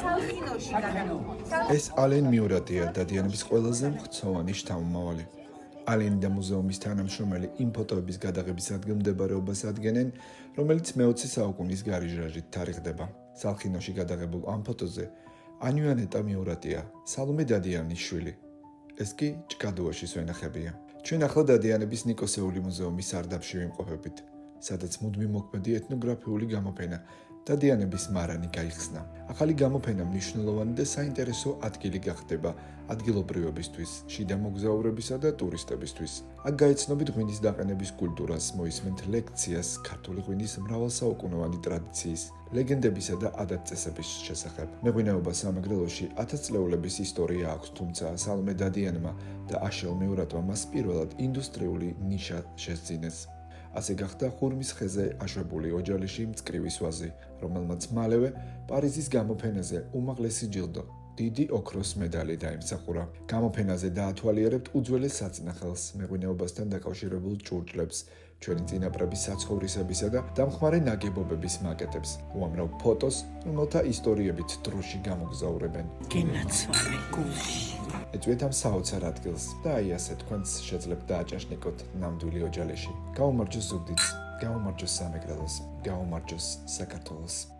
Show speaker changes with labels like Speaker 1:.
Speaker 1: სალხინოში გადაგებული.
Speaker 2: ეს ალენ მიურატია დადიანების ყველაზე მხცოვანი შთამომავალი. ალენი და მუზეუმის თანამშრომელი იმ ფოტოების გადაღების ადგილმდებარეობას ადგენენ, რომელიც მე-20 საუკუნის გარიჟრაჟით თარიღდება. სალხინოში გადაღებულ ამ ფოტოზე ანიუანეტა მიურატია, სალომე დადიანის შვილი. ეს კი ჭკადუაშის ვენახებია. ჩვენ ახლა დადიანების ნიკოსეული მუზეუმის სარდაფში ვიმყოფებით, სადაც მუდმივ მოქმედი ეთნოგრაფიული გამოფენა დადიანების მარანი გაიხსნა. ახალი გამოფენა მნიშვნელოვანი და საინტერესო ადგილი გახდება ადგილობრივებისთვის, შიდა მოგზაურებისა და ტურისტებისთვის. აქ გაეცნობით ღვინის დაყენების კულტურას, მოისმენთ ლექციას ქართული ღვინის მრავალსაუკუნოვანი ტრადიციის, ლეგენდებისა და ადათ-წესების შესახებ. მეღვინეობა სამეგრელოში 1000 წლეულების ისტორია აქვს, თუმცა სალომე დადიანმა და აშელ მიურატმა მას პირველად ინდუსტრიული ნიშა შესძინეს. ასე გახდა ხურმის ხეზე აშვებული ოჯალეში მწკრივის ვაზი, რომელმაც მალევე პარიზის გამოფენაზე უმაღლესი ჯილდო, დიდი ოქროს მედალი დაიმსახურა. გამოფენაზე დაათვალიერებთ უძველეს საწნახელს, მეღვინეობასთან დაკავშირებულ ჭურჭლებს, ჩვენი წინაპრების საცხოვრისებისა და დამხმარე ნაგებობების მაკეტებს, უამრავ ფოტოს, რომელთა ისტორიებით დროში გამოგზაურებენ.
Speaker 1: გენაცვალე გულში.
Speaker 2: ეწვიეთ ამ საოცარ ადგილს და აი ასე თქვენც შეძლებთ დააჭაშნიკოთ ნამდვილი ოჯალეში. გაუმარჯოს ზუგდიდს, გაუმარჯოს სამეგრელოს, გაუმარჯოს საქართველოს.